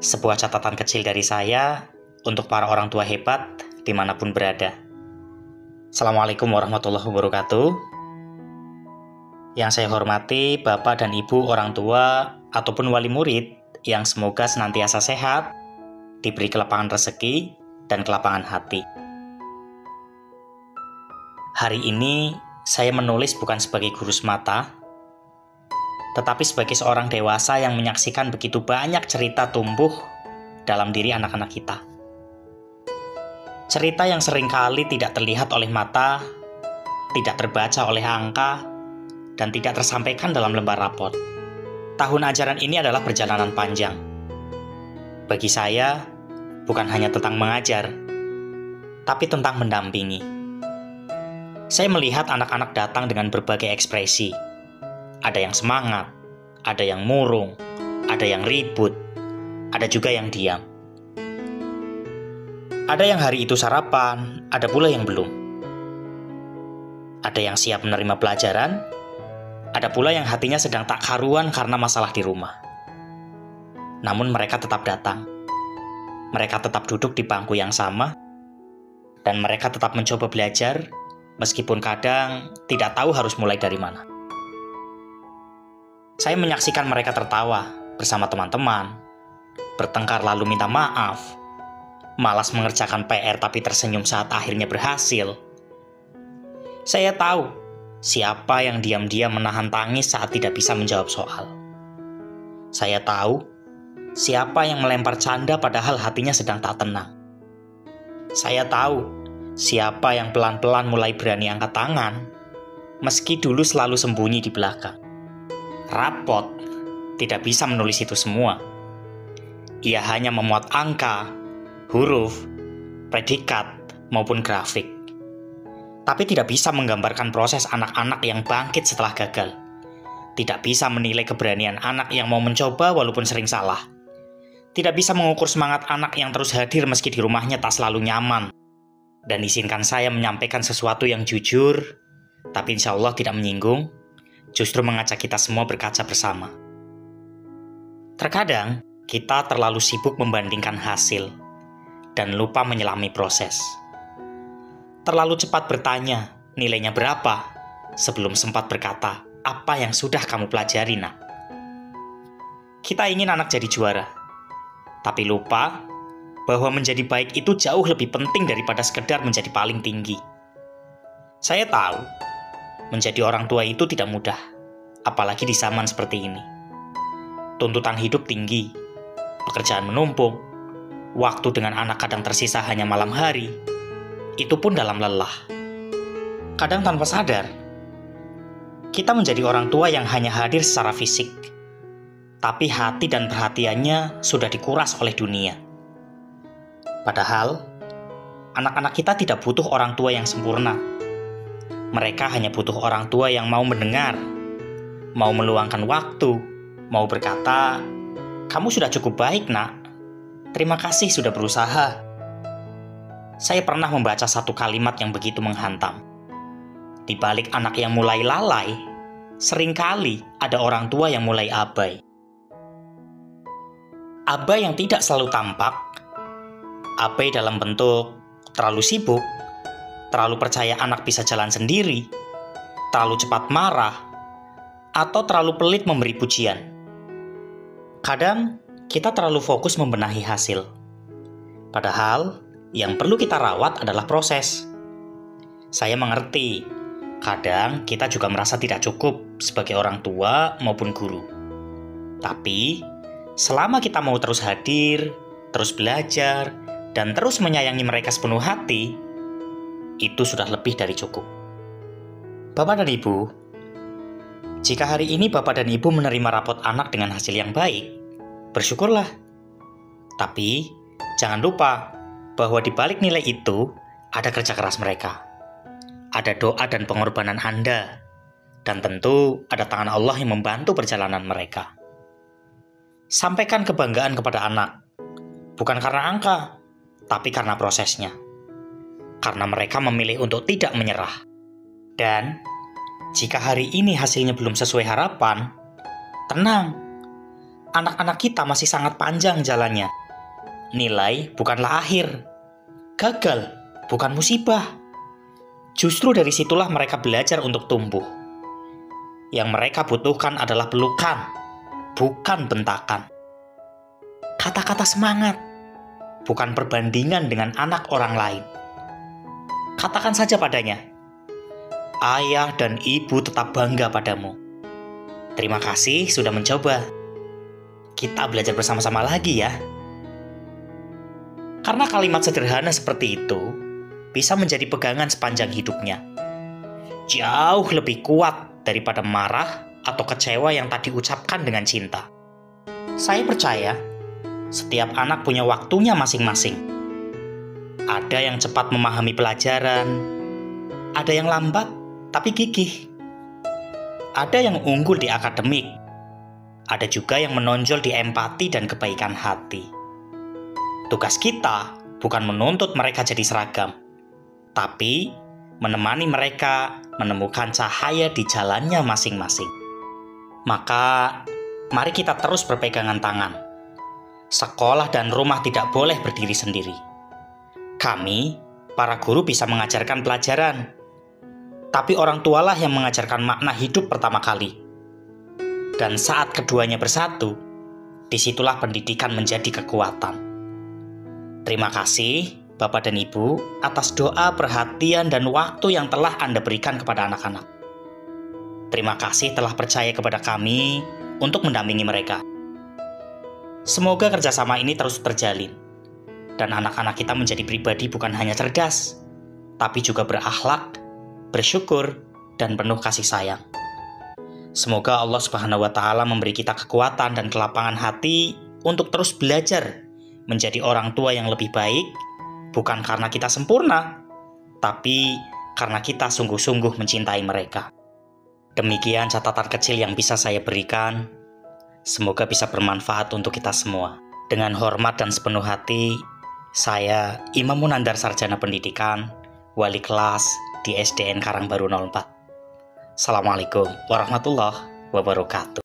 Sebuah catatan kecil dari saya untuk para orang tua hebat dimanapun berada. Assalamualaikum warahmatullahi wabarakatuh. Yang saya hormati Bapak dan Ibu orang tua ataupun wali murid yang semoga senantiasa sehat, diberi kelapangan rezeki dan kelapangan hati. Hari ini saya menulis bukan sebagai guru semata, tetapi sebagai seorang dewasa yang menyaksikan begitu banyak cerita tumbuh dalam diri anak-anak kita. Cerita yang seringkali tidak terlihat oleh mata, tidak terbaca oleh angka, dan tidak tersampaikan dalam lembar rapot. Tahun ajaran ini adalah perjalanan panjang. Bagi saya, bukan hanya tentang mengajar, tapi tentang mendampingi. Saya melihat anak-anak datang dengan berbagai ekspresi. Ada yang semangat, ada yang murung, ada yang ribut, ada juga yang diam. Ada yang hari itu sarapan, ada pula yang belum. Ada yang siap menerima pelajaran, ada pula yang hatinya sedang tak karuan karena masalah di rumah. Namun mereka tetap datang. Mereka tetap duduk di bangku yang sama, dan mereka tetap mencoba belajar, meskipun kadang tidak tahu harus mulai dari mana. Saya menyaksikan mereka tertawa bersama teman-teman, bertengkar lalu minta maaf, malas mengerjakan PR tapi tersenyum saat akhirnya berhasil. Saya tahu siapa yang diam-diam menahan tangis saat tidak bisa menjawab soal. Saya tahu siapa yang melempar canda padahal hatinya sedang tak tenang. Saya tahu siapa yang pelan-pelan mulai berani angkat tangan, meski dulu selalu sembunyi di belakang. Rapot tidak bisa menulis itu semua. Ia hanya memuat angka, huruf, predikat, maupun grafik. Tapi tidak bisa menggambarkan proses anak-anak yang bangkit setelah gagal. Tidak bisa menilai keberanian anak yang mau mencoba walaupun sering salah. Tidak bisa mengukur semangat anak yang terus hadir meski di rumahnya tak selalu nyaman. Dan izinkan saya menyampaikan sesuatu yang jujur, tapi insya Allah tidak menyinggung, justru mengajak kita semua berkaca bersama. Terkadang, kita terlalu sibuk membandingkan hasil, dan lupa menyelami proses. Terlalu cepat bertanya, nilainya berapa, sebelum sempat berkata, apa yang sudah kamu pelajari, nak? Kita ingin anak jadi juara, tapi lupa bahwa menjadi baik itu jauh lebih penting daripada sekedar menjadi paling tinggi. Saya tahu, menjadi orang tua itu tidak mudah, apalagi di zaman seperti ini. Tuntutan hidup tinggi, pekerjaan menumpuk, waktu dengan anak kadang tersisa hanya malam hari, itu pun dalam lelah. Kadang tanpa sadar, kita menjadi orang tua yang hanya hadir secara fisik, tapi hati dan perhatiannya sudah dikuras oleh dunia. Padahal, anak-anak kita tidak butuh orang tua yang sempurna. Mereka hanya butuh orang tua yang mau mendengar, mau meluangkan waktu, mau berkata, "Kamu sudah cukup baik, nak. Terima kasih sudah berusaha." Saya pernah membaca satu kalimat yang begitu menghantam. Di balik anak yang mulai lalai, seringkali ada orang tua yang mulai abai. Abai yang tidak selalu tampak, abai dalam bentuk terlalu sibuk, terlalu percaya anak bisa jalan sendiri, terlalu cepat marah, atau terlalu pelit memberi pujian. Kadang kita terlalu fokus membenahi hasil. Padahal yang perlu kita rawat adalah proses. Saya mengerti, kadang kita juga merasa tidak cukup sebagai orang tua maupun guru. Tapi, selama kita mau terus hadir, terus belajar, dan terus menyayangi mereka sepenuh hati, itu sudah lebih dari cukup. Bapak dan Ibu, jika hari ini Bapak dan Ibu menerima rapot anak dengan hasil yang baik, bersyukurlah. Tapi, jangan lupa bahwa di balik nilai itu ada kerja keras mereka. Ada doa dan pengorbanan Anda. Dan tentu ada tangan Allah yang membantu perjalanan mereka. Sampaikan kebanggaan kepada anak. Bukan karena angka, tapi karena prosesnya. Karena mereka memilih untuk tidak menyerah. Dan jika hari ini hasilnya belum sesuai harapan, tenang. Anak-anak kita masih sangat panjang jalannya. Nilai bukanlah akhir. Gagal bukan musibah. Justru dari situlah mereka belajar untuk tumbuh. Yang mereka butuhkan adalah pelukan, bukan bentakan. Kata-kata semangat, bukan perbandingan dengan anak orang lain. Katakan saja padanya, ayah dan ibu tetap bangga padamu. Terima kasih sudah mencoba. Kita belajar bersama-sama lagi ya. Karena kalimat sederhana seperti itu bisa menjadi pegangan sepanjang hidupnya. Jauh lebih kuat daripada marah atau kecewa yang tadi ucapkan dengan cinta. Saya percaya setiap anak punya waktunya masing-masing. Ada yang cepat memahami pelajaran, ada yang lambat tapi gigih. Ada yang unggul di akademik, ada juga yang menonjol di empati dan kebaikan hati. Tugas kita bukan menuntut mereka jadi seragam, tapi menemani mereka menemukan cahaya di jalannya masing-masing. Maka, mari kita terus berpegangan tangan. Sekolah dan rumah tidak boleh berdiri sendiri. Kami, para guru bisa mengajarkan pelajaran, tapi orang tualah yang mengajarkan makna hidup pertama kali. Dan saat keduanya bersatu, disitulah pendidikan menjadi kekuatan. Terima kasih, Bapak dan Ibu, atas doa, perhatian, dan waktu yang telah Anda berikan kepada anak-anak. Terima kasih telah percaya kepada kami untuk mendampingi mereka. Semoga kerjasama ini terus terjalin, dan anak-anak kita menjadi pribadi bukan hanya cerdas, tapi juga berakhlak, bersyukur, dan penuh kasih sayang. Semoga Allah Subhanahu wa Ta'ala memberi kita kekuatan dan kelapangan hati untuk terus belajar menjadi orang tua yang lebih baik, bukan karena kita sempurna, tapi karena kita sungguh-sungguh mencintai mereka. Demikian catatan kecil yang bisa saya berikan. Semoga bisa bermanfaat untuk kita semua. Dengan hormat dan sepenuh hati, saya Imam Munandar Sarjana Pendidikan, wali kelas di SDN Karangbaru 04. Assalamualaikum warahmatullahi wabarakatuh.